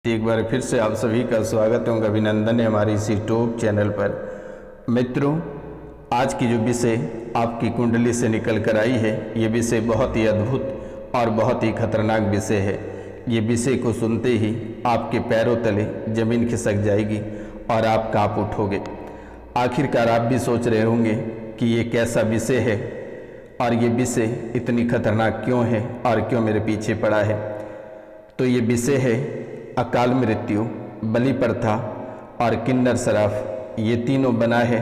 एक बार फिर से आप सभी का स्वागत एवं अभिनंदन है हमारी इस यूट्यूब चैनल पर। मित्रों, आज की जो विषय आपकी कुंडली से निकल कर आई है, ये विषय बहुत ही अद्भुत और बहुत ही खतरनाक विषय है। ये विषय को सुनते ही आपके पैरों तले जमीन खिसक जाएगी और आप कांप उठोगे। आखिरकार आप भी सोच रहे होंगे कि ये कैसा विषय है और ये विषय इतनी खतरनाक क्यों है और क्यों मेरे पीछे पड़ा है। तो ये विषय है अकाल मृत्यु, बलि प्रथा और किन्नर शराफ। ये तीनों बना है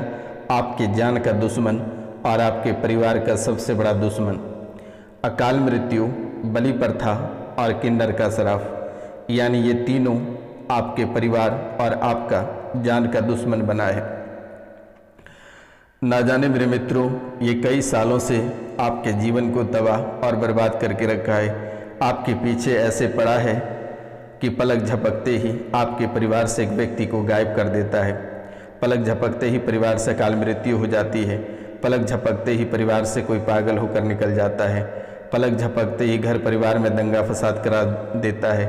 आपके जान का दुश्मन और आपके परिवार का सबसे बड़ा दुश्मन। अकाल मृत्यु, बलि प्रथा और किन्नर का शराफ, यानी ये तीनों आपके परिवार और आपका जान का दुश्मन बना है। ना जाने मेरे मित्रों, ये कई सालों से आपके जीवन को तबाह और बर्बाद करके रखा है। आपके पीछे ऐसे पड़ा है कि पलक झपकते ही आपके परिवार से एक व्यक्ति को गायब कर देता है। पलक झपकते ही परिवार से अकाल मृत्यु हो जाती है। पलक झपकते ही परिवार से कोई पागल होकर निकल जाता है। पलक झपकते ही घर परिवार में दंगा फसाद करा देता है।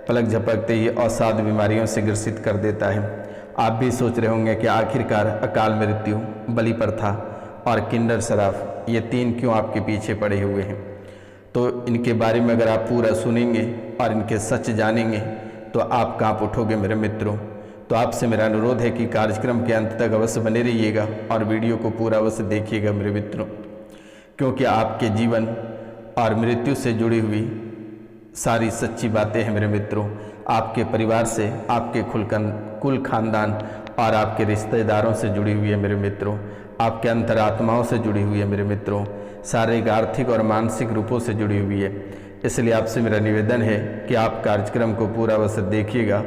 पलक झपकते ही अवसाद बीमारियों से ग्रसित कर देता है। आप भी सोच रहे होंगे कि आखिरकार अकाल मृत्यु, बलि प्रथा और किन्नर शराफ, ये तीन क्यों आपके पीछे पड़े हुए हैं। तो इनके बारे में अगर आप पूरा सुनेंगे और इनके सच जानेंगे तो आप कांप उठोगे मेरे मित्रों। तो आपसे मेरा अनुरोध है कि कार्यक्रम के अंत तक अवश्य बने रहिएगा और वीडियो को पूरा अवश्य देखिएगा मेरे मित्रों, क्योंकि आपके जीवन और मृत्यु से जुड़ी हुई सारी सच्ची बातें हैं मेरे मित्रों। आपके परिवार से, आपके कुल खानदान और आपके रिश्तेदारों से जुड़ी हुई है मेरे मित्रों। आपके अंतरात्माओं से जुड़ी हुई है मेरे मित्रों। शारीरिक, आर्थिक और मानसिक रूपों से जुड़ी हुई है। इसलिए आपसे मेरा निवेदन है कि आप कार्यक्रम को पूरा अवश्य देखिएगा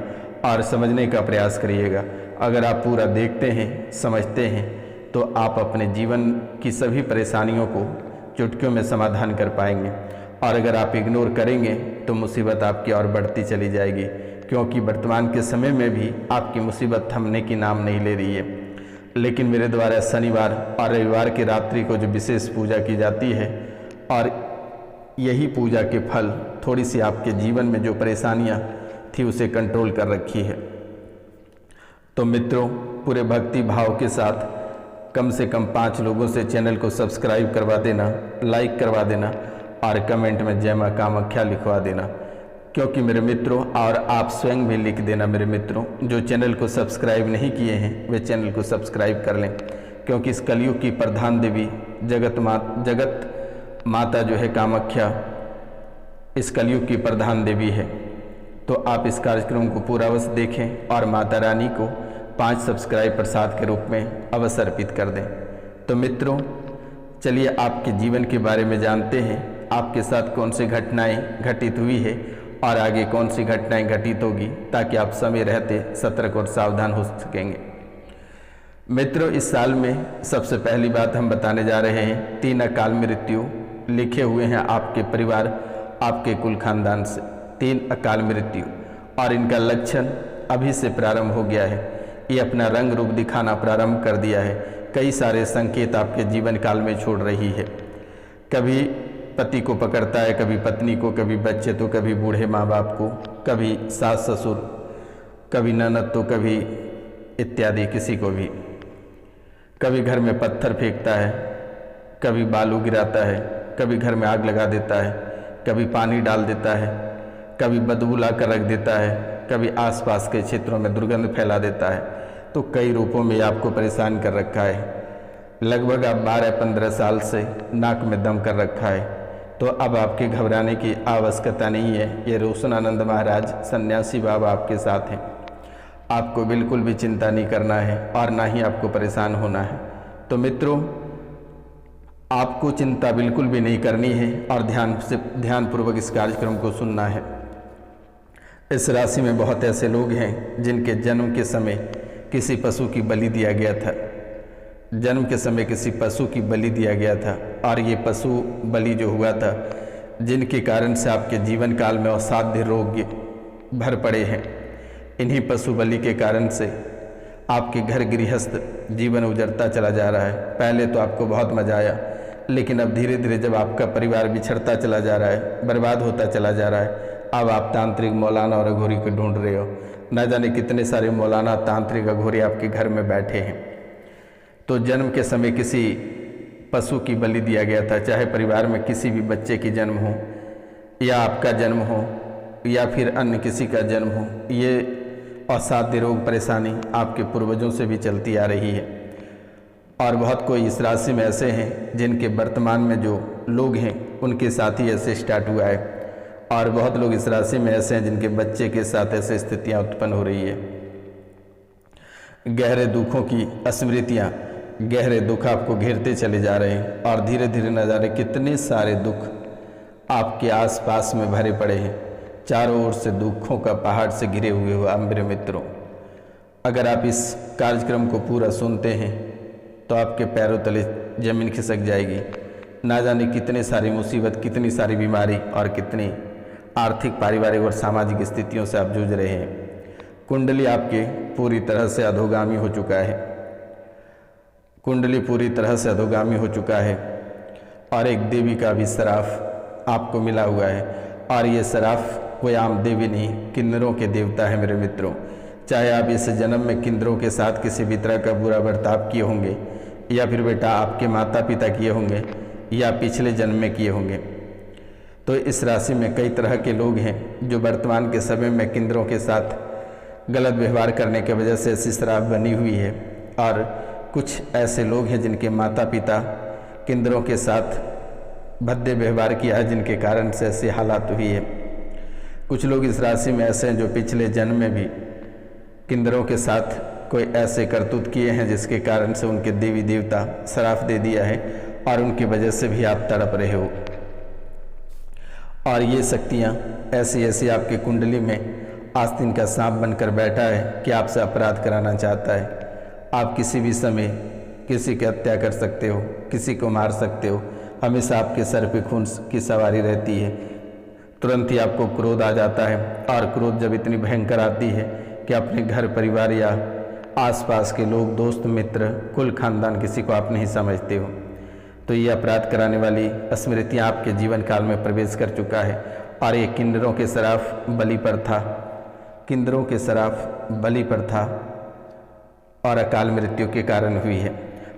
और समझने का प्रयास करिएगा। अगर आप पूरा देखते हैं, समझते हैं, तो आप अपने जीवन की सभी परेशानियों को चुटकियों में समाधान कर पाएंगे। और अगर आप इग्नोर करेंगे तो मुसीबत आपकी और बढ़ती चली जाएगी, क्योंकि वर्तमान के समय में भी आपकी मुसीबत थमने की नाम नहीं ले रही है। लेकिन मेरे द्वारा शनिवार और रविवार की रात्रि को जो विशेष पूजा की जाती है, और यही पूजा के फल थोड़ी सी आपके जीवन में जो परेशानियां थी उसे कंट्रोल कर रखी है। तो मित्रों, पूरे भक्ति भाव के साथ कम से कम 5 लोगों से चैनल को सब्सक्राइब करवा देना, लाइक करवा देना और कमेंट में जय मां कामाख्या लिखवा देना। क्योंकि मेरे मित्रों, और आप स्वयं भी लिख देना मेरे मित्रों, जो चैनल को सब्सक्राइब नहीं किए हैं वे चैनल को सब्सक्राइब कर लें, क्योंकि इस कलयुग की प्रधान देवी जगत माता जो है कामाख्या, इस कलयुग की प्रधान देवी है। तो आप इस कार्यक्रम को पूरा अवश्य देखें और माता रानी को 5 सब्सक्राइब प्रसाद के रूप में अवश्य अर्पित कर दें। तो मित्रों, चलिए आपके जीवन के बारे में जानते हैं। आपके साथ कौन सी घटनाएं घटित हुई है और आगे कौन सी घटनाएं घटित होगी, ताकि आप समय रहते सतर्क और सावधान हो सकेंगे। मित्रों, इस साल में सबसे पहली बात हम बताने जा रहे हैं 3 अकाल मृत्यु लिखे हुए हैं आपके परिवार, आपके कुल खानदान से। 3 अकाल मृत्यु, और इनका लक्षण अभी से प्रारंभ हो गया है। ये अपना रंग रूप दिखाना प्रारंभ कर दिया है। कई सारे संकेत आपके जीवन काल में छोड़ रही है। कभी पति को पकड़ता है, कभी पत्नी को, कभी बच्चे तो कभी बूढ़े माँ बाप को, कभी सास ससुर, कभी ननद तो कभी इत्यादि किसी को भी। कभी घर में पत्थर फेंकता है, कभी बालू गिराता है, कभी घर में आग लगा देता है, कभी पानी डाल देता है, कभी बदबू ला कर रख देता है, कभी आसपास के क्षेत्रों में दुर्गंध फैला देता है। तो कई रूपों में आपको परेशान कर रखा है। लगभग आप 12-15 साल से नाक में दम कर रखा है। तो अब आपके घबराने की आवश्यकता नहीं है। ये रोशनानंद महाराज सन्यासी बाबा आपके साथ हैं। आपको बिल्कुल भी चिंता नहीं करना है और ना ही आपको परेशान होना है। तो मित्रों, आपको चिंता बिल्कुल भी नहीं करनी है और ध्यानपूर्वक इस कार्यक्रम को सुनना है। इस राशि में बहुत ऐसे लोग हैं जिनके जन्म के समय किसी पशु की बलि दिया गया था। जन्म के समय किसी पशु की बलि दिया गया था, और ये पशु बलि जो हुआ था, जिनके कारण से आपके जीवन काल में असाध्य रोग भर पड़े हैं। इन्हीं पशु बलि के कारण से आपके घर गृहस्थ जीवन उजड़ता चला जा रहा है। पहले तो आपको बहुत मजा आया, लेकिन अब धीरे धीरे जब आपका परिवार बिछड़ता चला जा रहा है, बर्बाद होता चला जा रहा है, अब आप तांत्रिक, मौलाना और अघोरी को ढूंढ रहे हो। न जाने कितने सारे मौलाना, तांत्रिक, अघोरी आपके घर में बैठे हैं। तो जन्म के समय किसी पशु की बलि दिया गया था, चाहे परिवार में किसी भी बच्चे की जन्म हो या आपका जन्म हो या फिर अन्य किसी का जन्म हो, ये असाध्य रोग परेशानी आपके पूर्वजों से भी चलती आ रही है। और बहुत कोई इस राशि में ऐसे हैं जिनके वर्तमान में जो लोग हैं उनके साथ ही ऐसे स्टार्ट हुआ है, और बहुत लोग इस राशि में ऐसे हैं जिनके बच्चे के साथ ऐसे स्थितियां उत्पन्न हो रही है। गहरे दुखों की स्मृतियाँ, गहरे दुख आपको घेरते चले जा रहे हैं और धीरे धीरे न जाने कितने सारे दुख आपके आसपास में भरे पड़े हैं। चारों ओर से दुखों का पहाड़ से घिरे हुए हो मेरे मित्रों। अगर आप इस कार्यक्रम को पूरा सुनते हैं तो आपके पैरों तले जमीन खिसक जाएगी। ना जाने कितने सारी मुसीबत, कितनी सारी बीमारी और कितनी आर्थिक, पारिवारिक और सामाजिक स्थितियों से आप जूझ रहे हैं। कुंडली आपके पूरी तरह से अधोगामी हो चुका है। कुंडली पूरी तरह से अधोगामी हो चुका है और एक देवी का भी श्राप आपको मिला हुआ है। और ये श्राप कोई आम देवी नहीं, किन्नरों के देवता है मेरे मित्रों। चाहे आप इस जन्म में किन्नरों के साथ किसी भी तरह का बुरा बर्ताव किए होंगे या फिर बेटा आपके माता पिता किए होंगे या पिछले जन्म में किए होंगे, तो इस राशि में कई तरह के लोग हैं जो वर्तमान के समय में किन्नरों के साथ गलत व्यवहार करने की वजह से ऐसी श्राप बनी हुई है। और कुछ ऐसे लोग हैं जिनके माता पिता किन्नरों के साथ भद्दे व्यवहार किया है, जिनके कारण से ऐसी हालात हुई है। कुछ लोग इस राशि में ऐसे हैं जो पिछले जन्म में भी किन्नरों के साथ कोई ऐसे करतूत किए हैं जिसके कारण से उनके देवी देवता श्राप दे दिया है और उनकी वजह से भी आप तड़प रहे हो। और ये शक्तियाँ ऐसी ऐसी आपके कुंडली में आस्तीन का सांप बनकर बैठा है कि आपसे अपराध कराना चाहता है। आप किसी भी समय किसी की हत्या कर सकते हो, किसी को मार सकते हो। हमेशा आपके सर पे खून की सवारी रहती है। तुरंत ही आपको क्रोध आ जाता है और क्रोध जब इतनी भयंकर आती है कि अपने घर परिवार या आसपास के लोग, दोस्त, मित्र, कुल खानदान किसी को आप नहीं समझते हो, तो ये अपराध कराने वाली स्मृतियाँ आपके जीवन काल में प्रवेश कर चुका है। और ये किन्नरों के श्राप बलि पर था, किन्नरों के श्राप बलि पर था और अकाल मृत्यु के कारण हुई है।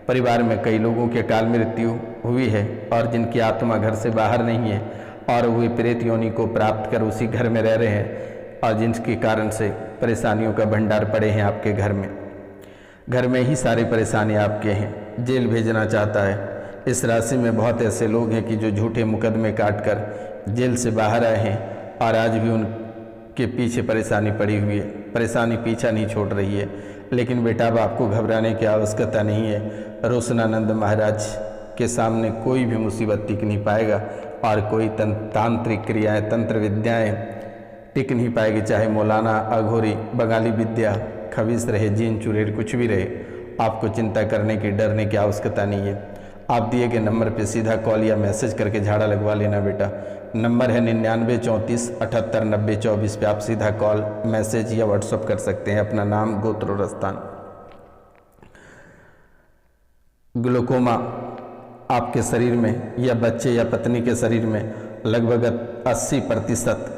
परिवार में कई लोगों की अकाल मृत्यु हुई है और जिनकी आत्मा घर से बाहर नहीं है और वे प्रेत योनि को प्राप्त कर उसी घर में रह रहे हैं और जिनके कारण से परेशानियों का भंडार पड़े हैं आपके घर में। घर में ही सारी परेशानी आपके हैं, जेल भेजना चाहता है। इस राशि में बहुत ऐसे लोग हैं कि जो झूठे मुकदमे काट कर जेल से बाहर आए हैं और आज भी उनके पीछे परेशानी पड़ी हुई है। परेशानी पीछा नहीं छोड़ रही है। लेकिन बेटा अब आपको घबराने की आवश्यकता नहीं है। रोशनानंद महाराज के सामने कोई भी मुसीबत टिक नहीं पाएगा और कोई तांत्रिक क्रियाएं, तंत्र विद्याएं टिक नहीं पाएगी। चाहे मौलाना, अघोरी, बंगाली विद्या, खबीस रहे, जीन चुड़ैल कुछ भी रहे, आपको चिंता करने की, डरने की आवश्यकता नहीं है। आप दिए गए नंबर पे सीधा कॉल या मैसेज करके झाड़ा लगवा लेना बेटा। नंबर है 99 34 78 90 24 पे आप सीधा कॉल, मैसेज या व्हाट्सअप कर सकते हैं। अपना नाम, गोत्र और स्थान। ग्लूकोमा आपके शरीर में या बच्चे या पत्नी के शरीर में लगभग 80%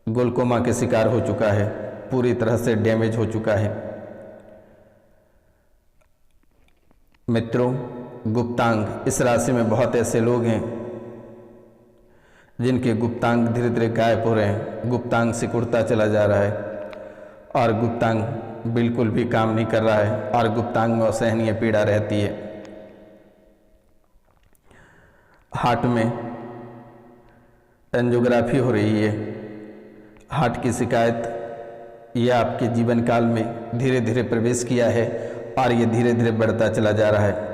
ग्लूकोमा के शिकार हो चुका है, पूरी तरह से डैमेज हो चुका है। मित्रों, गुप्तांग, इस राशि में बहुत ऐसे लोग हैं जिनके गुप्तांग धीरे धीरे गायब हो रहे हैं। गुप्तांग सिकुड़ता चला जा रहा है और गुप्तांग बिल्कुल भी काम नहीं कर रहा है और गुप्तांग में असहनीय पीड़ा रहती है। हार्ट में एंजियोग्राफी हो रही है। हार्ट की शिकायत ये आपके जीवन काल में धीरे धीरे प्रवेश किया है और ये धीरे धीरे बढ़ता चला जा रहा है।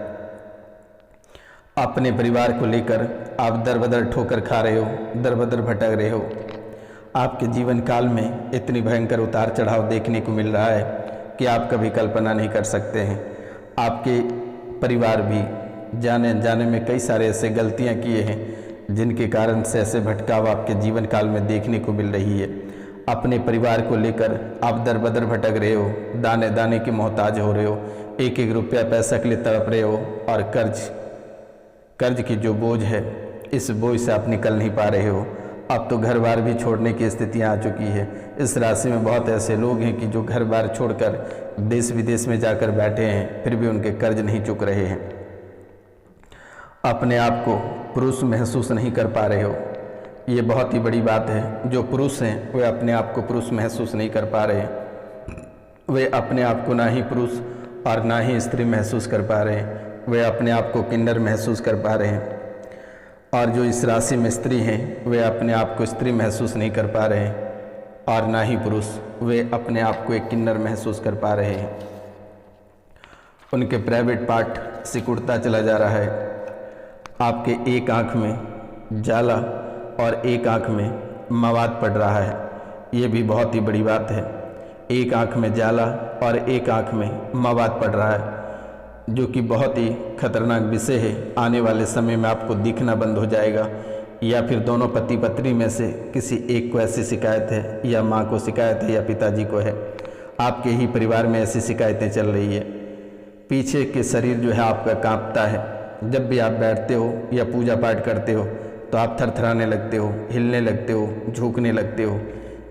अपने परिवार को लेकर आप दर बदर ठोकर खा रहे हो, दर बदर भटक रहे हो। आपके जीवन काल में इतनी भयंकर उतार चढ़ाव देखने को मिल रहा है कि आप कभी कल्पना नहीं कर सकते हैं। आपके परिवार भी जाने अनजाने में कई सारे ऐसे गलतियां किए हैं जिनके कारण से ऐसे भटकाव आपके जीवन काल में देखने को मिल रही है। अपने परिवार को लेकर आप दर बदर भटक रहे हो, दाने दाने के मोहताज हो रहे हो, एक एक रुपया पैसा के लिए तड़प रहे हो और कर्ज की जो बोझ है, इस बोझ से आप निकल नहीं पा रहे हो अब तो घर बार भी छोड़ने की स्थितियाँ आ चुकी है। इस राशि में बहुत ऐसे लोग हैं कि जो घर बार छोड़कर देश विदेश में जाकर बैठे हैं, फिर भी उनके कर्ज नहीं चुक रहे हैं। अपने आप को पुरुष महसूस नहीं कर पा रहे हो, ये बहुत ही बड़ी बात है। जो पुरुष हैं वे अपने आप को पुरुष महसूस नहीं कर पा रहे हैं। वे अपने आप को ना ही पुरुष और ना ही स्त्री महसूस कर पा रहे हैं, वे अपने आप को किन्नर महसूस कर पा रहे हैं। और जो इस राशि में स्त्री हैं वे अपने आप को स्त्री महसूस नहीं कर पा रहे हैं, और ना ही पुरुष, वे अपने आप को एक किन्नर महसूस कर पा रहे हैं। उनके प्राइवेट पार्ट सिकुड़ता चला जा रहा है। आपके एक आँख में जाला और एक आँख में मवाद पड़ रहा है, ये भी बहुत ही बड़ी बात है। एक आँख में जाला और एक आँख में मवाद पड़ रहा है, जो कि बहुत ही खतरनाक विषय है। आने वाले समय में आपको दिखना बंद हो जाएगा, या फिर दोनों पति पत्नी में से किसी एक को ऐसी शिकायत है, या माँ को शिकायत है या पिताजी को है। आपके ही परिवार में ऐसी शिकायतें चल रही है। पीछे के शरीर जो है आपका कांपता है। जब भी आप बैठते हो या पूजा पाठ करते हो तो आप थरथराने लगते हो, हिलने लगते हो, झुकने लगते हो।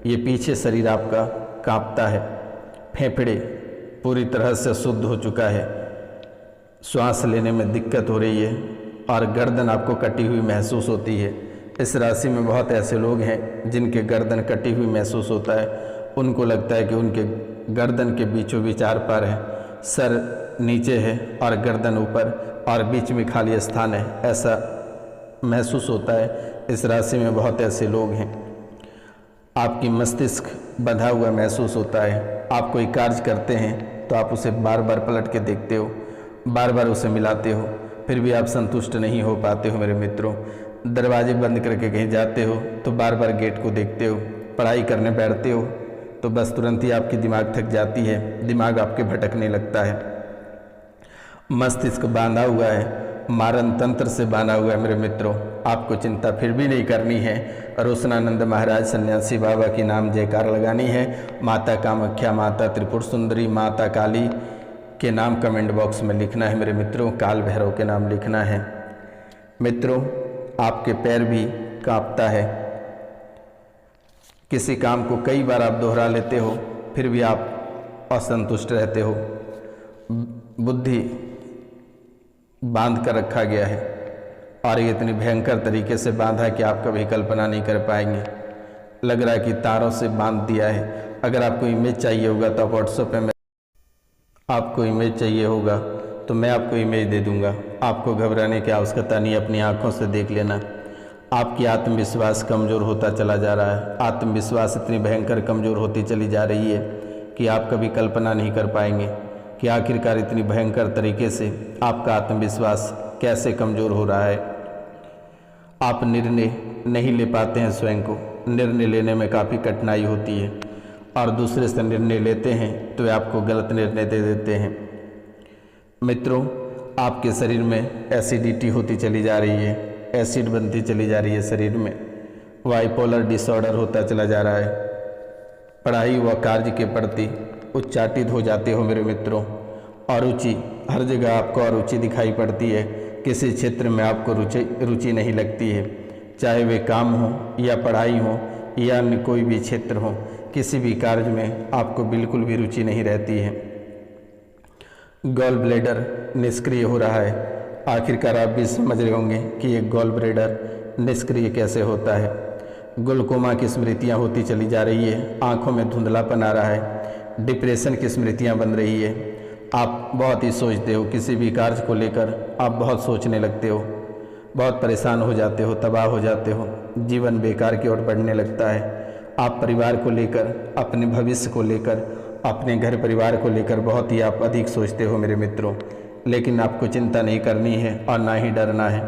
ये पीछे शरीर आपका कांपता है। फेफड़े पूरी तरह से शुद्ध हो चुका है, श्वास लेने में दिक्कत हो रही है, और गर्दन आपको कटी हुई महसूस होती है। इस राशि में बहुत ऐसे लोग हैं जिनके गर्दन कटी हुई महसूस होता है। उनको लगता है कि उनके गर्दन के बीचों बीच आर पार है, सर नीचे है और गर्दन ऊपर, और बीच में खाली स्थान है, ऐसा महसूस होता है। इस राशि में बहुत ऐसे लोग हैं। आपकी मस्तिष्क बंधा हुआ महसूस होता है। आप कोई कार्य करते हैं तो आप उसे बार बार पलट के देखते हो, बार बार उसे मिलाते हो, फिर भी आप संतुष्ट नहीं हो पाते हो मेरे मित्रों। दरवाजे बंद करके कहीं जाते हो तो बार बार गेट को देखते हो। पढ़ाई करने बैठते हो तो बस तुरंत ही आपकी दिमाग थक जाती है, दिमाग आपके भटकने लगता है। मस्तिष्क बांधा हुआ है, मारण तंत्र से बांधा हुआ है मेरे मित्रों। आपको चिंता फिर भी नहीं करनी है। रोशनानंद महाराज सन्यासी बाबा की नाम जयकार लगानी है। माता कामाख्या, माता त्रिपुर सुंदरी, माता काली के नाम कमेंट बॉक्स में लिखना है मेरे मित्रों। काल भैरव के नाम लिखना है। मित्रों, आपके पैर भी कांपता है। किसी काम को कई बार आप दोहरा लेते हो, फिर भी आप असंतुष्ट रहते हो। बुद्धि बांध कर रखा गया है, और ये इतनी भयंकर तरीके से बांधा कि आप कभी कल्पना नहीं कर पाएंगे। लग रहा है कि तारों से बांध दिया है। अगर आपको इमेज चाहिए होगा तो आप व्हाट्सएप पे आपको इमेज चाहिए होगा तो मैं आपको इमेज दे दूंगा। आपको घबराने की आवश्यकता नहीं, अपनी आंखों से देख लेना। आपकी आत्मविश्वास कमज़ोर होता चला जा रहा है। आत्मविश्वास इतनी भयंकर कमज़ोर होती चली जा रही है कि आप कभी कल्पना नहीं कर पाएंगे कि आखिरकार इतनी भयंकर तरीके से आपका आत्मविश्वास कैसे कमज़ोर हो रहा है। आप निर्णय नहीं ले पाते हैं, स्वयं को निर्णय लेने में काफ़ी कठिनाई होती है, और दूसरे से निर्णय लेते हैं तो वे आपको गलत निर्णय दे देते हैं। मित्रों, आपके शरीर में एसिडिटी होती चली जा रही है, एसिड बनती चली जा रही है शरीर में। बाइपोलर डिसऑर्डर होता चला जा रहा है। पढ़ाई व कार्य के प्रति उच्चाटित हो जाते हो मेरे मित्रों। अरुचि, हर जगह आपको अरुचि दिखाई पड़ती है। किसी क्षेत्र में आपको रुचि नहीं लगती है, चाहे वे काम हो या पढ़ाई हो या अन्य कोई भी क्षेत्र हो। किसी भी कार्य में आपको बिल्कुल भी रुचि नहीं रहती है। गॉल ब्लैडर निष्क्रिय हो रहा है। आखिरकार आप भी समझ रहे होंगे कि ये गॉल ब्लैडर निष्क्रिय कैसे होता है। ग्लूकोमा की स्मृतियाँ होती चली जा रही है। आँखों में धुंधलापन आ रहा है। डिप्रेशन की स्मृतियाँ बन रही है। आप बहुत ही सोचते हो, किसी भी कार्य को लेकर आप बहुत सोचने लगते हो, बहुत परेशान हो जाते हो, तबाह हो जाते हो। जीवन बेकार की ओर बढ़ने लगता है। आप परिवार को लेकर, अपने भविष्य को लेकर, अपने घर परिवार को लेकर बहुत ही आप अधिक सोचते हो मेरे मित्रों। लेकिन आपको चिंता नहीं करनी है और ना ही डरना है।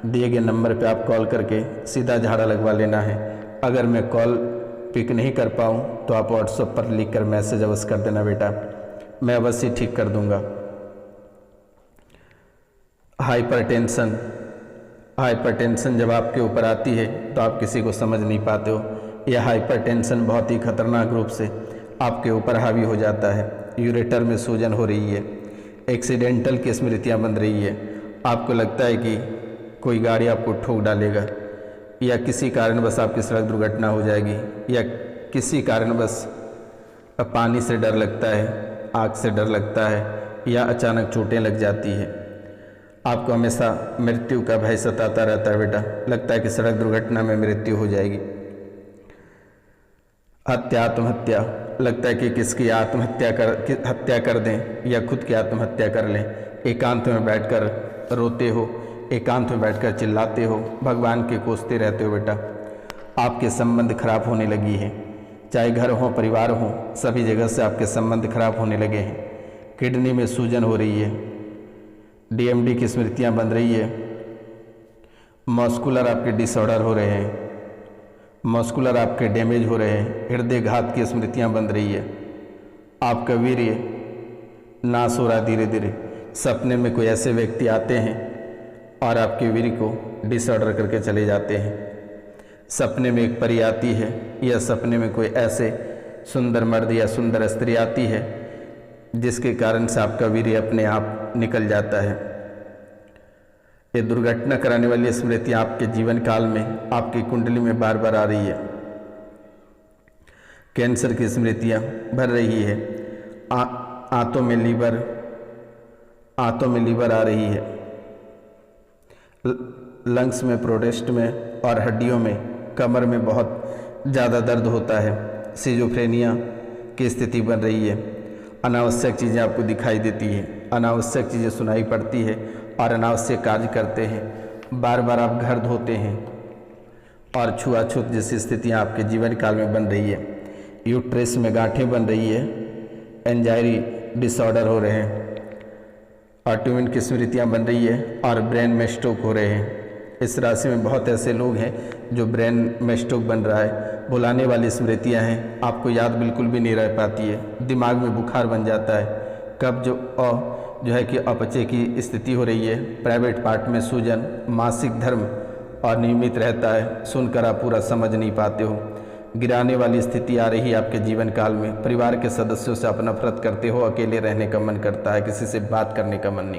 दिए गए नंबर पे आप कॉल करके सीधा झाड़ा लगवा लेना है। अगर मैं कॉल पिक नहीं कर पाऊँ तो आप व्हाट्सएप पर लिख कर मैसेज अवश्य कर देना बेटा, मैं अवश्य ठीक कर दूंगा। हाइपरटेंशन जब आपके ऊपर आती है तो आप किसी को समझ नहीं पाते हो। यह हाइपरटेंशन बहुत ही खतरनाक रूप से आपके ऊपर हावी हो जाता है। यूरेटर में सूजन हो रही है। एक्सीडेंटल की स्मृतियाँ बन रही है। आपको लगता है कि कोई गाड़ी आपको ठोक डालेगा। या किसी कारणवश आपकी सड़क दुर्घटना हो जाएगी, या किसी कारणवश पानी से डर लगता है, आग से डर लगता है, या अचानक चोटें लग जाती है। आपको हमेशा मृत्यु का भय सताता रहता है बेटा, लगता है कि सड़क दुर्घटना में मृत्यु हो जाएगी। हत्या, आत्महत्या, लगता है कि किसकी हत्या कर दें या खुद की आत्महत्या कर लें। एकांत में बैठकर रोते हो, एकांत में बैठकर चिल्लाते हो, भगवान के कोसते रहते हो बेटा। आपके संबंध खराब होने लगी है, चाहे घर हो परिवार हो, सभी जगह से आपके संबंध खराब होने लगे हैं। किडनी में सूजन हो रही है, डीएमडी की स्मृतियाँ बन रही है, मस्कुलर आपके डिसऑर्डर हो रहे हैं, मस्कुलर आपके डैमेज हो रहे हैं, हृदय घात की स्मृतियाँ बन रही है, आपका वीर्य नाश हो रहा धीरे धीरे। सपने में कोई ऐसे व्यक्ति आते हैं और आपके वीर्य को डिसऑर्डर करके चले जाते हैं। सपने में एक परी आती है, या सपने में कोई ऐसे सुंदर मर्द या सुंदर स्त्री आती है जिसके कारण से आपका वीर्य अपने आप निकल जाता है। ये दुर्घटना कराने वाली स्मृतियाँ आपके जीवन काल में आपकी कुंडली में बार बार आ रही है। कैंसर की स्मृतियाँ भर रही है, आंतों में लीवर आ रही है, लंग्स में, प्रोस्टेट में और हड्डियों में, कमर में बहुत ज़्यादा दर्द होता है, सिजोफ्रेनिया की स्थिति बन रही है। अनावश्यक चीज़ें आपको दिखाई देती है, अनावश्यक चीज़ें सुनाई पड़ती है और अनावश्यक कार्य करते हैं। बार बार आप घर धोते हैं और छुआछूत जैसी स्थितियाँ आपके जीवन काल में बन रही है। यूट्रस में गांठें बन रही है, एंजाइटी डिसऑर्डर हो रहे हैं, ऑटोइम्यून की स्मृतियाँ बन रही है और ब्रेन में स्ट्रोक हो रहे हैं। इस राशि में बहुत ऐसे लोग हैं जो ब्रेन में स्ट्रोक बन रहा है। भुलाने वाली स्मृतियाँ हैं, आपको याद बिल्कुल भी नहीं रह पाती है, दिमाग में बुखार बन जाता है, कब्ज जो है कि अपचे की स्थिति हो रही है, प्राइवेट पार्ट में सूजन, मासिक धर्म अनियमित रहता है, सुनकर आप पूरा समझ नहीं पाते हो। गिराने वाली स्थिति आ रही है आपके जीवन काल में। परिवार के सदस्यों से आप नफरत करते हो, अकेले रहने का मन करता है, किसी से बात करने का मन नहीं।